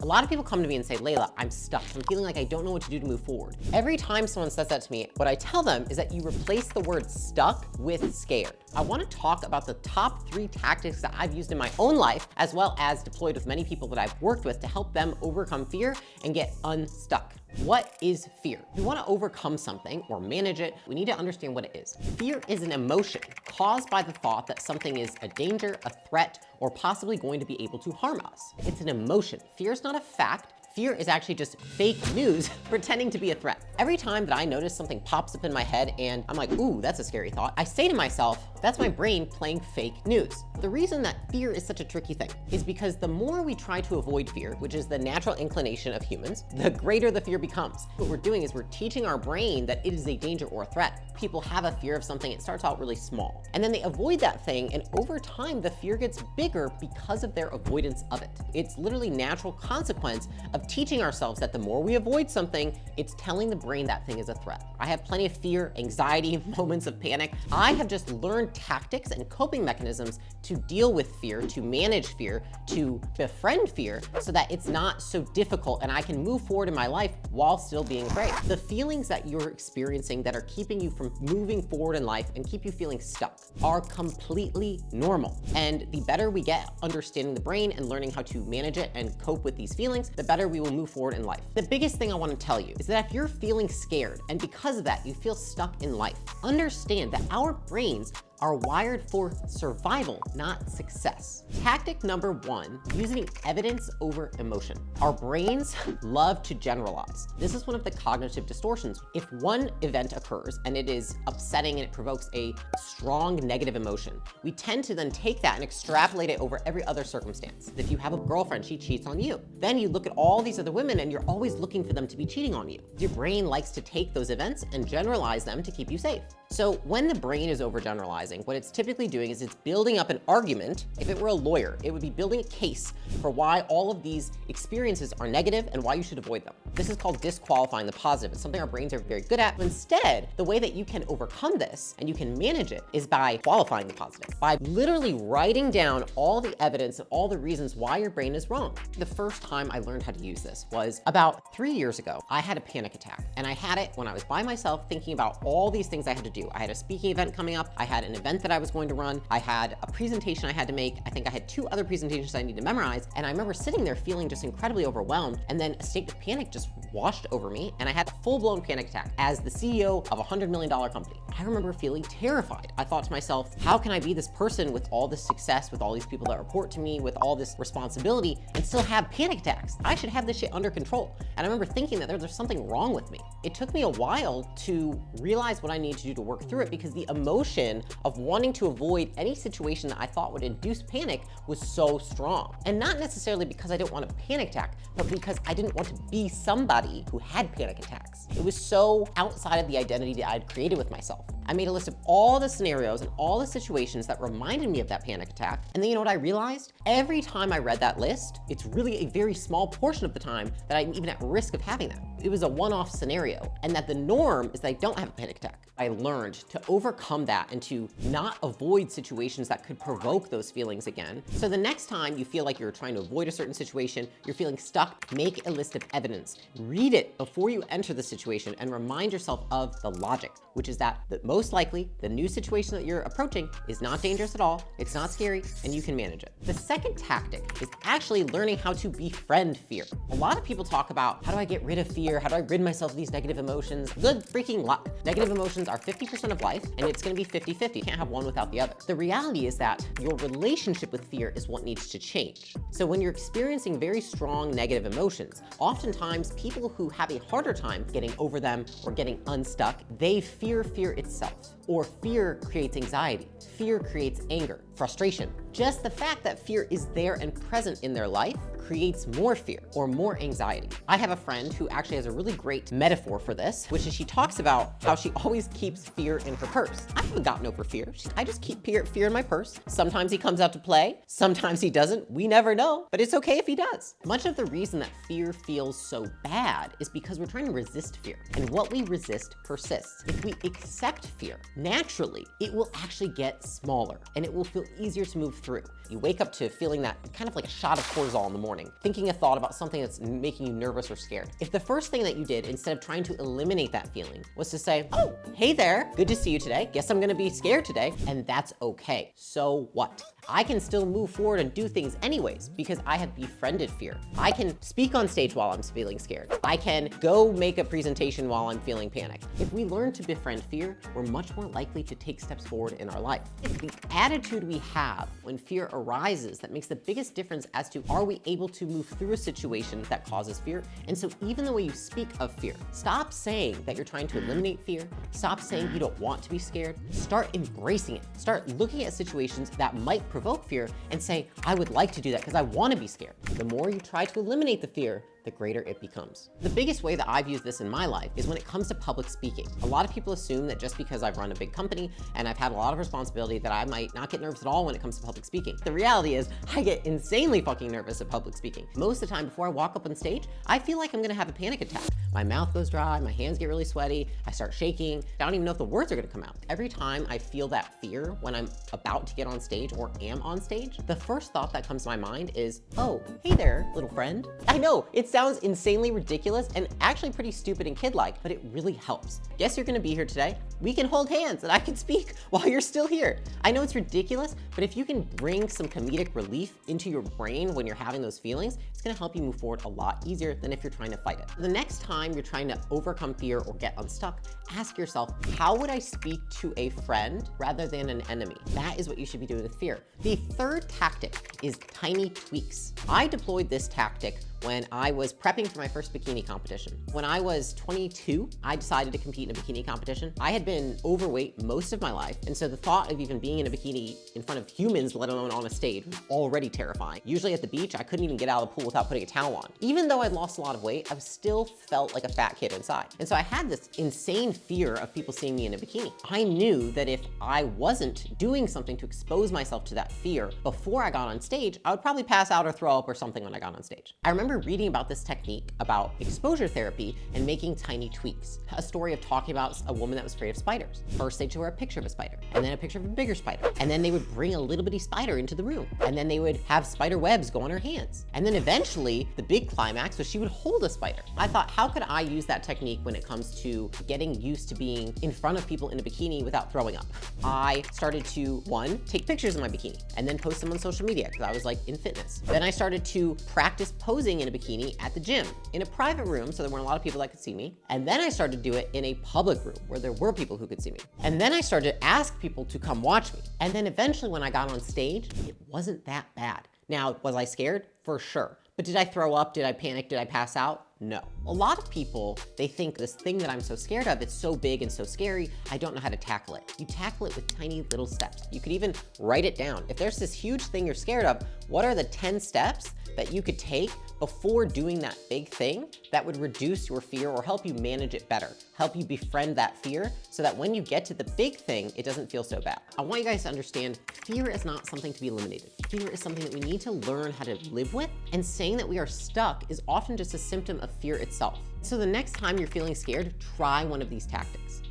A lot of people come to me and say, Layla, I'm stuck. I'm feeling like I don't know what to do to move forward. Every time someone says that to me, what I tell them is that you replace the word stuck with scared. I want to talk about the top 3 tactics that I've used in my own life, as well as deployed with many people that I've worked with to help them overcome fear and get unstuck. What is fear? If we want to overcome something or manage it, we need to understand what it is. Fear is an emotion caused by the thought that something is a danger, a threat, or possibly going to be able to harm us. It's an emotion. Fear is not a fact. Fear is actually just fake news pretending to be a threat. Every time that I notice something pops up in my head and I'm like, ooh, that's a scary thought, I say to myself, that's my brain playing fake news. The reason that fear is such a tricky thing is because the more we try to avoid fear, which is the natural inclination of humans, the greater the fear becomes. What we're doing is we're teaching our brain that it is a danger or a threat. People have a fear of something, it starts out really small, and then they avoid that thing, and over time, the fear gets bigger because of their avoidance of it. It's literally natural consequence of teaching ourselves that the more we avoid something, it's telling the brain that thing is a threat. I have plenty of fear, anxiety, moments of panic. I have just learned tactics and coping mechanisms to deal with fear, to manage fear, to befriend fear, so that it's not so difficult and I can move forward in my life while still being afraid. The feelings that you're experiencing that are keeping you from moving forward in life and keep you feeling stuck are completely normal. And the better we get understanding the brain and learning how to manage it and cope with these feelings, the better we will move forward in life. The biggest thing I want to tell you is that if you're feeling scared and because of that you feel stuck in life, understand that our brains are wired for survival, not success. Tactic number 1, using evidence over emotion. Our brains love to generalize. This is one of the cognitive distortions. If one event occurs and it is upsetting and it provokes a strong negative emotion, we tend to then take that and extrapolate it over every other circumstance. If you have a girlfriend, she cheats on you. Then you look at all these other women and you're always looking for them to be cheating on you. Your brain likes to take those events and generalize them to keep you safe. So when the brain is overgeneralizing, what it's typically doing is it's building up an argument. If it were a lawyer, it would be building a case for why all of these experiences are negative and why you should avoid them. This is called disqualifying the positive. It's something our brains are very good at. Instead, the way that you can overcome this and you can manage it is by qualifying the positive, by literally writing down all the evidence and all the reasons why your brain is wrong. The first time I learned how to use this was about 3 years ago. I had a panic attack, and I had it when I was by myself thinking about all these things I had to do. I had a speaking event coming up. I had an event that I was going to run. I had a presentation I had to make. I think I had 2 other presentations I need to memorize. And I remember sitting there feeling just incredibly overwhelmed. And then a state of panic just washed over me. And I had a full-blown panic attack as the CEO of a $100 million company. I remember feeling terrified. I thought to myself, how can I be this person with all this success, with all these people that report to me, with all this responsibility, and still have panic attacks? I should have this shit under control. And I remember thinking that there's something wrong with me. It took me a while to realize what I needed to do to work through it, because the emotion of wanting to avoid any situation that I thought would induce panic was so strong. And not necessarily because I didn't want a panic attack, but because I didn't want to be somebody who had panic attacks. It was so outside of the identity that I'd created with myself. I made a list of all the scenarios and all the situations that reminded me of that panic attack. And then you know what I realized? Every time I read that list, it's really a very small portion of the time that I'm even at risk of having that. It was a one-off scenario, and that the norm is that I don't have a panic attack. I learned to overcome that and to not avoid situations that could provoke those feelings again. So the next time you feel like you're trying to avoid a certain situation, you're feeling stuck, make a list of evidence. Read it before you enter the situation and remind yourself of the logic, which is that most likely the new situation that you're approaching is not dangerous at all, it's not scary, and you can manage it. The second tactic is actually learning how to befriend fear. A lot of people talk about, how do I get rid of fear? How do I rid myself of these negative emotions? Good freaking luck. Negative emotions are 50% of life, and it's gonna be 50-50. You can't have one without the other. The reality is that your relationship with fear is what needs to change. So when you're experiencing very strong negative emotions, oftentimes people who have a harder time getting over them or getting unstuck, they fear fear itself. Or fear creates anxiety. Fear creates anger, frustration. Just the fact that fear is there and present in their life creates more fear or more anxiety. I have a friend who actually has a really great metaphor for this, which is she talks about how she always keeps fear in her purse. I haven't gotten over fear. I just keep fear in my purse. Sometimes he comes out to play, sometimes he doesn't. We never know, but it's okay if he does. Much of the reason that fear feels so bad is because we're trying to resist fear, and what we resist persists. If we accept fear, naturally, it will actually get smaller and it will feel also easier to move through. You wake up to feeling that kind of like a shot of cortisol in the morning, thinking a thought about something that's making you nervous or scared. If the first thing that you did, instead of trying to eliminate that feeling, was to say, oh, hey there, good to see you today. Guess I'm gonna be scared today, and that's okay. So what? I can still move forward and do things anyways because I have befriended fear. I can speak on stage while I'm feeling scared. I can go make a presentation while I'm feeling panic. If we learn to befriend fear, we're much more likely to take steps forward in our life. It's the attitude we have when fear arises that makes the biggest difference as to are we able to move through a situation that causes fear. And so even the way you speak of fear, stop saying that you're trying to eliminate fear. Stop saying you don't want to be scared. Start embracing it. Start looking at situations that might provoke fear and say, I would like to do that because I want to be scared. The more you try to eliminate the fear, the greater it becomes. The biggest way that I've used this in my life is when it comes to public speaking. A lot of people assume that just because I've run a big company and I've had a lot of responsibility that I might not get nervous at all when it comes to public speaking. The reality is I get insanely fucking nervous at public speaking. Most of the time before I walk up on stage, I feel like I'm gonna have a panic attack. My mouth goes dry, my hands get really sweaty, I start shaking. I don't even know if the words are gonna come out. Every time I feel that fear when I'm about to get on stage or am on stage, the first thought that comes to my mind is, oh, hey there, little friend. I know, it sounds insanely ridiculous and actually pretty stupid and kid-like, but it really helps. Guess you're gonna be here today. We can hold hands and I can speak while you're still here. I know it's ridiculous, but if you can bring some comedic relief into your brain when you're having those feelings, it's gonna help you move forward a lot easier than if you're trying to fight it. The next time you're trying to overcome fear or get unstuck, ask yourself, how would I speak to a friend rather than an enemy? That is what you should be doing with fear. The third tactic is tiny tweaks. I deployed this tactic when I was prepping for my first bikini competition. When I was 22, I decided to compete in a bikini competition. I had been overweight most of my life, and so the thought of even being in a bikini in front of humans, let alone on a stage, was already terrifying. Usually at the beach, I couldn't even get out of the pool without putting a towel on. Even though I'd lost a lot of weight, I still felt like a fat kid inside. And so I had this insane fear of people seeing me in a bikini. I knew that if I wasn't doing something to expose myself to that fear before I got on stage, I would probably pass out or throw up or something when I got on stage. I remember reading about this technique about exposure therapy and making tiny tweaks. A story of talking about a woman that was afraid of spiders. First they'd show her a picture of a spider, and then a picture of a bigger spider. And then they would bring a little bitty spider into the room. And then they would have spider webs go on her hands. And then eventually, the big climax was she would hold a spider. I thought, how could I use that technique when it comes to getting used to being in front of people in a bikini without throwing up? I started to, one, take pictures of my bikini, and then post them on social media, because I was like in fitness. Then I started to practice posing in a bikini at the gym, in a private room, so there weren't a lot of people that could see me. And then I started to do it in a public room where there were people who could see me. And then I started to ask people to come watch me. And then eventually when I got on stage, it wasn't that bad. Now, was I scared? For sure. But did I throw up? Did I panic? Did I pass out? No. A lot of people, they think this thing that I'm so scared of, it's so big and so scary, I don't know how to tackle it. You tackle it with tiny little steps. You could even write it down. If there's this huge thing you're scared of, what are the 10 steps that you could take before doing that big thing that would reduce your fear or help you manage it better, help you befriend that fear so that when you get to the big thing, it doesn't feel so bad. I want you guys to understand, fear is not something to be eliminated. Fear is something that we need to learn how to live with, and saying that we are stuck is often just a symptom of fear itself. So the next time you're feeling scared, try one of these tactics.